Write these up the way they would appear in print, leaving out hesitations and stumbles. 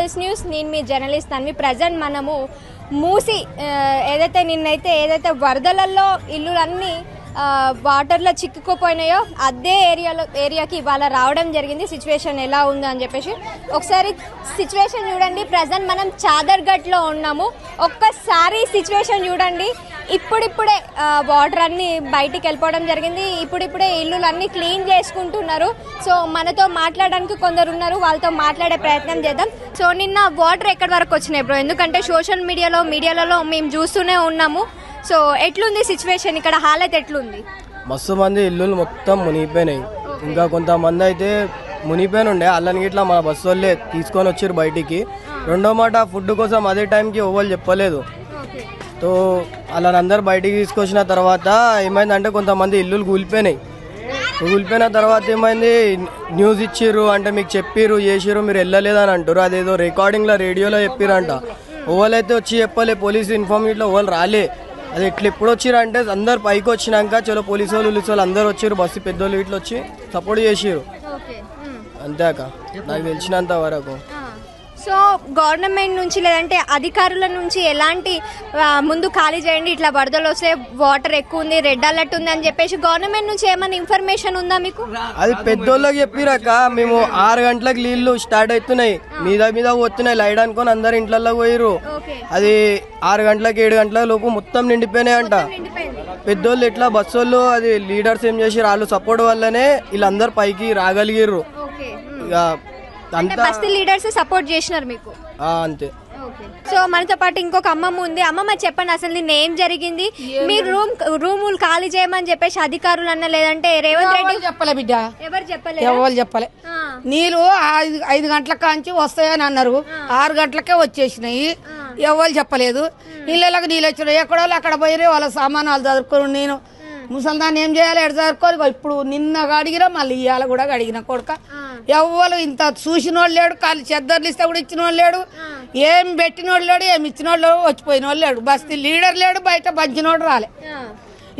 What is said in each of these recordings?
Pulse news. నేను మీ journalist Tanvi. Present మనము మూసి ఏదైతే వరదలలో ఇల్లులన్నీ వాటర్లో చిక్కుకుపోయినాయో అదే ఏరియాకి ఇవాళ రావడం జరిగింది. సిచ్యువేషన్ ఎలా ఉందో అని చెప్పేసి ఒకసారి సిచ్యువేషన్ చూడండి. ప్రజెంట్ మనం చాదర్ఘట్లో ఉన్నాము. ఒక్కసారి సిచ్యువేషన్ చూడండి. ఇప్పుడిప్పుడే వాటర్ అన్ని బయటికి వెళ్ళిపోవడం జరిగింది. ఇప్పుడిప్పుడే ఇల్లులన్నీ క్లీన్ చేసుకుంటున్నారు. సో మనతో మాట్లాడడానికి కొందరు ఉన్నారు, వాళ్ళతో మాట్లాడే ప్రయత్నం చేద్దాం. సో నిన్న వాటర్ ఎక్కడి వరకు వచ్చినాయి బ్రో? ఎందుకంటే సోషల్ మీడియాలలో మేము చూస్తూనే ఉన్నాము. సో ఎట్లుంది సిచ్యువేషన్ ఇక్కడ? హాలత్ ఎట్లుంది? మస్తు మంది ఇల్లులు మొత్తం మునిగిపోయినాయి. ఇంకా కొంతమంది అయితే మునిగిపోయిన ఉండే వాళ్ళని ఇట్లా మన బస్సు వాళ్ళే తీసుకొని వచ్చారు బయటికి. రెండో మాట ఫుడ్ కోసం అదే టైంకి ఎవరు చెప్పలేదు. సో వాళ్ళని అందరు బయటికి తీసుకొచ్చిన తర్వాత ఏమైందంటే కొంతమంది ఇల్లులు కూలిపోయిన తర్వాత ఏమైంది, న్యూస్ ఇచ్చిర్రు అంటే మీకు చెప్పిర్రు చేసిర్రు, మీరు వెళ్ళలేదని అంటారు. అదేదో రికార్డింగ్లో రేడియోలో చెప్పిరంట. ఎవరైతే వచ్చి చెప్పలే, పోలీసు ఇన్ఫార్మ్ ఇట్లా ఎవరు రాలే. అది ఇట్లా ఎప్పుడు వచ్చిర్రు అంటే అందరు పైకి వచ్చినాక చలో పోలీసు వాళ్ళు అందరు వచ్చారు, బస్సు పెద్దోళ్ళు ఇట్లా వచ్చి సపోర్ట్ చేసిర్రు. అంతేక నాకు తెలిసినంత వరకు. సో గవర్నమెంట్ నుంచి లేదంటే అధికారుల నుంచి ఎలాంటి ముందు ఖాళీ చేయండి, ఇట్లా వరదలు వస్తే వాటర్ ఎక్కువ ఉంది, రెడ్ అలర్ట్ ఉంది అని చెప్పేసి గవర్నమెంట్ నుంచి ఏమైనా ఇన్ఫర్మేషన్ ఉందా మీకు? అది పెద్దోళ్ళకి చెప్పిరాక మేము 6 గంటలకు నీళ్లు స్టార్ట్ అవుతున్నాయి, మీద పోతున్నాయి లైట్ అనుకొని అందరు ఇంట్లలో పోయిరు. అది 6 గంటలకు 7 గంటల లోపు మొత్తం నిండిపోయినాయి అంట. పెద్దోళ్ళు ఇట్లా బస్సు వాళ్ళు అది లీడర్స్ ఏం చేసి వాళ్ళు సపోర్ట్ వల్లనే వీళ్ళందరు పైకి రాగలిగిర్రు. ఇక బస్తీ లీడర్స్ సపోర్ట్ చేసినారు మీకు? అంతే. సో మనతో పాటు ఇంకొక అమ్మమ్మ ఉంది. అమ్మమ్మ చెప్పండి, అసలు నిన్న ఏం జరిగింది? మీరు రూములు ఖాళీ చేయమని చెప్పేసి అధికారులు అన్న లేదంటే రేవంత్ రెడ్డి చెప్పలే బిడ్డ? ఎవరు చెప్పలే. నీళ్ళు 5 గంటల కాంచి వస్తాయని అన్నారు, 6 గంటలకే వచ్చేసినాయి. ఎవరు చెప్పలేదు. ఇళ్ళకి నీళ్ళు వచ్చినాయి, ఎక్కడో అక్కడ పోయి వాళ్ళ సామానాలు చదువుకుని నేను ముసల్దాన్ని ఏం చేయాలి, ఎడ చదువుకోవాలి. ఇప్పుడు నిన్న అడిగినా మళ్ళీ ఇవాళ కూడా అడిగిన కొడుక. ఎవ్వరు ఇంత చూసినోళ్ళు లేడు, కాళ్ళు చెద్దర్లు ఇస్తే కూడా ఇచ్చినోళ్ళు లేడు, ఏం పెట్టినోళ్ళు లేడు, ఏమి ఇచ్చినోళ్ళు వచ్చిపోయినోళ్ళు లేడు. బస్తీ లీడర్ లేడు, బయట పంచినోడు రాలే.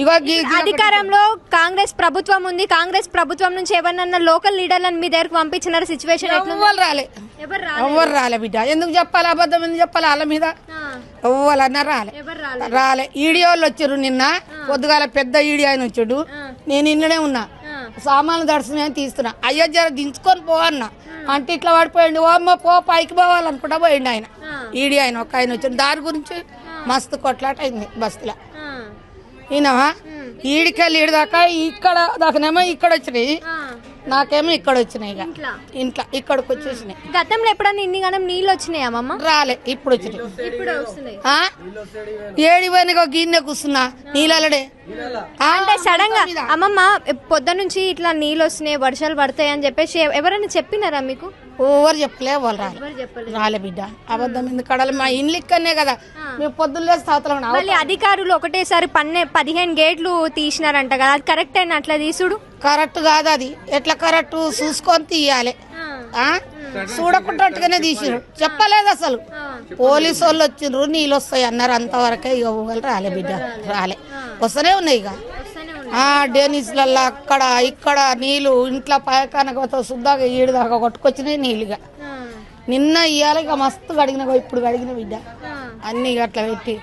ఇగో అధికారంలో కాంగ్రెస్ ప్రభుత్వం ఉంది. కాంగ్రెస్ ప్రభుత్వం నుంచి ఎవరన్నా లోకల్ లీడర్లను మీ దగ్గరకు పంపించినారు? సిచ్యువేషన్ ఎవరు రాలే బిడ్డ. ఎందుకు చెప్పాలి, అబద్ధం ఎందుకు చెప్పాలి వాళ్ళ మీద? ఎవ్వరన్నా రాలే. ఈడియో వాళ్ళు వచ్చారు నిన్న పొద్దుగాల, పెద్ద ఈడియో ఆయన వచ్చాడు. నేను ఇన్నడే ఉన్నా, సామాన్లు దర్శనం తీస్తున్నా. అయ్యో జర దించుకొని పో అన్న అంటే ఇట్లా పడిపోయింది. ఓ అమ్మ పో, పైకి పోవాలనుకుంటా పోయిండు ఆయన. ఈడియో ఆయన ఒక ఆయన వచ్చాడు. దాని గురించి మస్తు కొట్లాట అయింది బస్తీలో. ఈయన ఈడికెళ్ళి ఈడి దాకా ఇక్కడ దాకానేమో ఇక్కడ వచ్చినాయి, నాకేమో ఇక్కడ వచ్చినాయి. ఇంట్లో ఇక్కడికి వచ్చేసినాయి. గతంలో ఎప్పుడన్నా ఇన్ని గణం నీళ్ళు వచ్చినాయా అమ్మమ్మ? రాలే, ఇప్పుడు వచ్చినాయి. ఏడి పోయిన గిన్నె కూర్చున్నా నీళ్ళడే. అంటే సడన్ గా అమ్మమ్మ పొద్దు నుంచి ఇట్లా నీళ్ళు వస్తున్నాయి, వర్షాలు పడతాయి అని చెప్పేసి ఎవరైనా చెప్పినారా మీకు? ఎవరు చెప్పలే, వాళ్ళు రాలే బిడ్డ. అబద్ధం ఎందుకు కడాలి? మా ఇండ్లు ఇక్కడనే కదా, మేము పొద్దున్నే స్థాతలో. మళ్ళీ అధికారులు ఒకటేసారి 15 గేట్లు తీసినారంట కదా, అది కరెక్ట్ అయినా? అట్లా తీసుడు కరెక్ట్ కాదు. అది ఎట్లా కరెక్ట్ చూసుకొని తీయాలి, చూడకుండానే తీసిరు. చెప్పలేదు అసలు. పోలీసు వాళ్ళు వచ్చిండ్రు, నీళ్ళు వస్తాయి అన్నారు, అంతవరకే. ఇక ఊగలు రాలే బిడ్డ, రాలే. వస్తూనే ఉన్నాయి ఇక డేనిస్లల్లో అక్కడ ఇక్కడ నీళ్ళు. ఇంట్లో పైకానతో శుద్ధాగా ఈడు దాకా కొట్టుకొచ్చినాయి నీళ్ళుగా. నిన్న ఇయ్యాలి ఇక మస్తు కడిగిన, ఇప్పుడు కడిగిన బిడ్డ అన్ని అట్లా పెట్టి.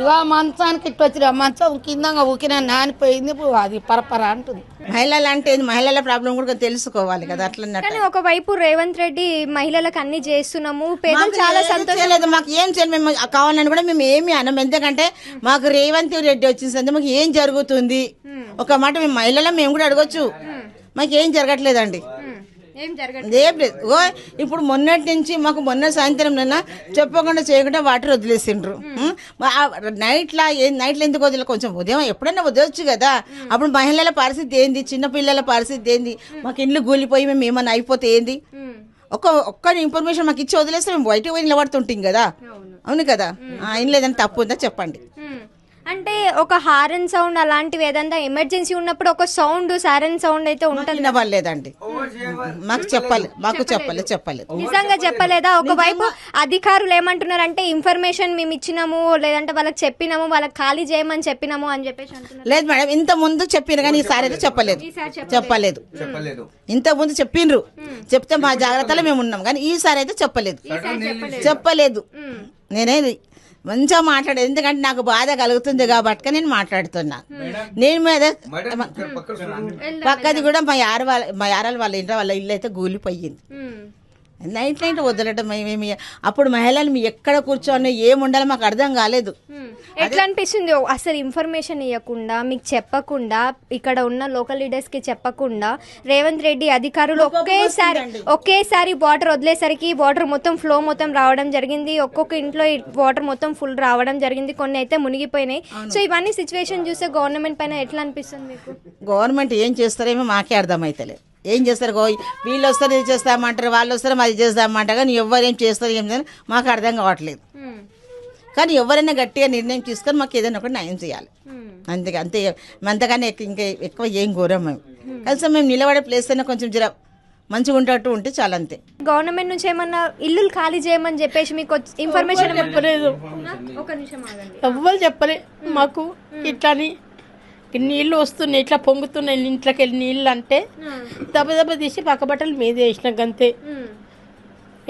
ఇక మంచానికి ఇట్టు వచ్చిన మంచం కింద ఊకిన నానిపోయింది. అది పరపర అంటుంది. మహిళలు అంటే మహిళల ప్రాబ్లం కూడా తెలుసుకోవాలి కదా. అట్లా ఒకవైపు రేవంత్ రెడ్డి మహిళలకు అన్ని చేస్తున్నాము, పేదలు చాలా సంతోషం. మాకు ఏం చేయాలి, మేము కావాలని కూడా మేము ఏమి అనం. ఎందుకంటే మాకు రేవంత్ రెడ్డి వచ్చింది, మాకు ఏం జరుగుతుంది ఒక మాట మేము మహిళలు మేము కూడా అడగొచ్చు. మాకు ఏం జరగట్లేదండి, ఏం లేదు. ఇప్పుడు మొన్నటి నుంచి మాకు మొన్న సాయంత్రం నిన్న చెప్పకుండా చేయకుండా వాటర్ వదిలేసిండ్రు. నైట్లో ఎందుకు వదిలే? కొంచెం ఉదయం ఎప్పుడైనా వదలొచ్చు కదా. అప్పుడు మహిళల పరిస్థితి ఏంది, చిన్నపిల్లల పరిస్థితి ఏంది, మాకు ఇండ్లు కూలిపోయి మేము ఏమన్నా అయిపోతే ఏంది? ఒక్క ఇన్ఫర్మేషన్ మాకు ఇచ్చి వదిలేస్తే మేము బయటకు పోయి నిలబడుతుంటాం కదా. అవును కదా. ఇంట్లో ఏదైనా తప్పు ఉందా చెప్పండి. అంటే ఒక హారన్ సౌండ్ అలాంటివి ఏదైనా ఎమర్జెన్సీ ఉన్నప్పుడు ఒక సౌండ్ సారన్ సౌండ్ అయితే ఉంటుంది. వినవలేదండి, మాకు చెప్పలేదు. నిజంగా చెప్పలేదా? ఒకవైపు అధికారులు ఏమంటున్నారంటే ఇన్ఫర్మేషన్ మేము ఇచ్చినాము, లేదంటే వాళ్ళకి చెప్పినాము, వాళ్ళకి ఖాళీ చేయమని చెప్పినాము అని చెప్పేసి అంటున్నారు. లేదు మేడం, ఇంత ముందు చెప్పిన కానీ ఈసారి అయితే చెప్పలేదు. ఇంత ముందు చెప్పిండ్రు, చెప్తే మా జాగ్రత్తలో మేము ఉన్నాం కానీ ఈసారి అయితే చెప్పలేదు. నేనే మంచిగా మాట్లాడేది, ఎందుకంటే నాకు బాధ కలుగుతుంది కాబట్టి నేను మాట్లాడుతున్నా. నేను మీద పక్కది కూడా మా యారాల వాళ్ళ ఇంట్లో వాళ్ళ ఇల్లు అయితే కూలిపోయింది. నైట్ వదలటం మేమేమి అప్పుడు మహిళలు ఎక్కడ కూర్చొని ఏముండాలో మాకు అర్థం కాలేదు. ఎట్లా అనిపిస్తుంది అసలు ఇన్ఫర్మేషన్ ఇవ్వకుండా, మీకు చెప్పకుండా, ఇక్కడ ఉన్న లోకల్ లీడర్స్ కి చెప్పకుండా రేవంత్ రెడ్డి అధికారులు ఒకేసారి వాటర్ వదిలేసరికి వాటర్ మొత్తం ఫ్లో మొత్తం రావడం జరిగింది. ఒక్కొక్క ఇంట్లో వాటర్ మొత్తం ఫుల్ రావడం జరిగింది, కొన్ని అయితే మునిగిపోయినాయి. సో ఇవన్నీ సిచ్యువేషన్ చూస్తే గవర్నమెంట్ పైన ఎట్లా అనిపిస్తుంది మీకు? గవర్నమెంట్ ఏం చేస్తారేమో మాకే అర్థమైతలేదు. ఏం చేస్తారు, వీళ్ళు వస్తారు ఇది చేస్తామంటారు, వాళ్ళు వస్తారు అది చేస్తామంటారు, కానీ ఎవరేం చేస్తారు ఏం చేయాలి మాకు అర్థం కావట్లేదు. కానీ ఎవరైనా గట్టిగా నిర్ణయం తీసుకొని మాకు ఏదైనా ఒకటి న్యాయం చేయాలి, అంతే. అంతగానే ఇంకా ఎక్కువ ఏం కోరాం మేము. కలిసి మేము నిలబడే ప్లేస్ అయినా కొంచెం జర మంచిగా ఉంటట్టు ఉంటే చాలా, అంతే. గవర్నమెంట్ నుంచి ఏమన్నా ఇల్లు ఖాళీ చేయమని చెప్పేసి మీకు ఇన్ఫర్మేషన్ చెప్పలేదు, ఒక నిమిషం ఆగండి. ఎవ్వరు చెప్పలే మాకు. ఇట్లని నీళ్ళు వస్తున్నాయి, ఇట్లా పొంగుతున్నాయి ఇంట్లోకి వెళ్ళి నీళ్ళు అంటే దెబ్బ తీసి పక్క బట్టలు మీద వేసినాక అంతే.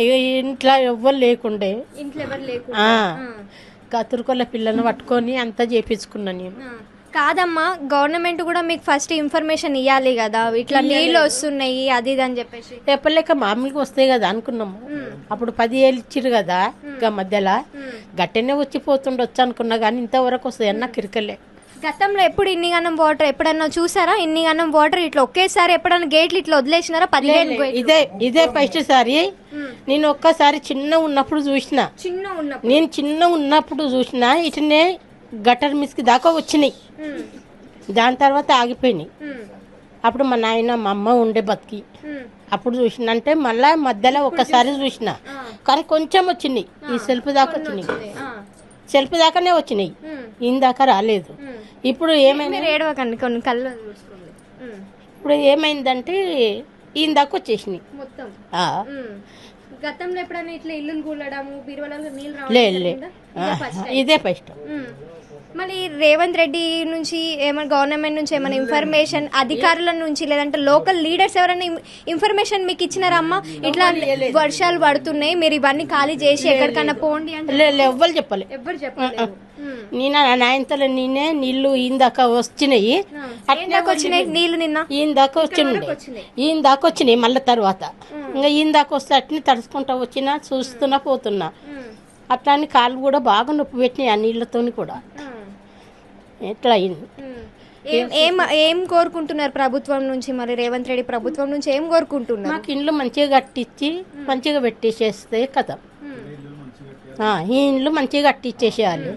ఇక ఇంట్లో ఎవ్వరు లేకుండే, కతురుకొల్ల పిల్లని పట్టుకొని అంతా చేపించుకున్నాను నేను. కాదమ్మా, గవర్నమెంట్ కూడా మీకు ఫస్ట్ ఇన్ఫర్మేషన్ ఇవ్వాలి కదా, ఇట్లా నీళ్ళు వస్తున్నాయి అది ఇది అని చెప్పేసి. చెప్పలేక మామూలుగా వస్తాయి కదా అనుకున్నాము. అప్పుడు 10 ఏళ్ళు ఇచ్చిరు కదా, ఇంకా మధ్యలో గట్టెనే వచ్చిపోతుండొచ్చు అనుకున్నా, కానీ ఇంతవరకు వస్తాయి అన్న కిరికలే. గతంలో ఎప్పుడు ఇన్ని గనం వాటర్ ఎప్పుడన్నా చూసారా? ఇన్ని గనం వాటర్ ఇట్లా ఒకేసారి ఎప్పుడన్నా గేట్లు ఇట్లా వదిలేసినారా? 15 ఇదే ఫస్ట్ సారి. నేను ఒక్కసారి చిన్న ఉన్నప్పుడు చూసిన, ఇటనే గటర్ మిస్కి దాకా వచ్చినాయి, దాని తర్వాత ఆగిపోయినాయి. అప్పుడు మా నాయన మా అమ్మ ఉండే బతికి అప్పుడు చూసిన, అంటే మళ్ళా మధ్యలో ఒక్కసారి చూసిన, కానీ కొంచెం వచ్చినాయి. ఈ సెల్ఫ్ దాకానే వచ్చినాయి, ఇందాక రాలేదు. ఇప్పుడు ఏమైంది, ఇప్పుడు ఏమైందంటే ఇందాక వచ్చేసినాయి మొత్తం. గతంలో ఎప్పుడైనా ఇట్లా ఇల్లు కూలడము, బీరువాలలో నీళ్ళు ఇదే ఫస్ట్. మళ్ళీ రేవంత్ రెడ్డి నుంచి ఏమైనా గవర్నమెంట్ నుంచి ఏమైనా ఇన్ఫర్మేషన్, అధికారుల నుంచి లేదంటే లోకల్ లీడర్స్ ఎవరైనా ఇన్ఫర్మేషన్ మీకు ఇచ్చినారా? అమ్మ ఇట్లా వర్షాలు పడుతున్నాయి, మీరు ఇవన్నీ ఖాళీ చేసి ఎక్కడికన్నా పోండి అంటే ఎవ్వరు చెప్పలే. నేను నాయంతలో నేనే నీళ్లు ఇందాక వచ్చినాయి, నీళ్లు నిన్న ఇందాక వచ్చినాయి మళ్ళీ తర్వాత ఇంకా ఇందాక వస్తే అట్ని తడుచుకుంటా వచ్చినా చూస్తున్నా పోతున్నా. అట్లా అని కాళ్ళు కూడా బాగా నొప్పి పెట్టినాయి ఆ నీళ్లతో కూడా. ఎట్లా అయింది? ఏం కోరుకుంటున్నారు ప్రభుత్వం నుంచి? మరి రేవంత్ రెడ్డి ప్రభుత్వం నుంచి ఏం కోరుకుంటున్నారు? మాకు ఇండ్లు మంచిగా కట్టించి మంచిగా పెట్టేసేస్తే కదా, ఈ ఇండ్లు మంచిగా కట్టించేసేయాలి.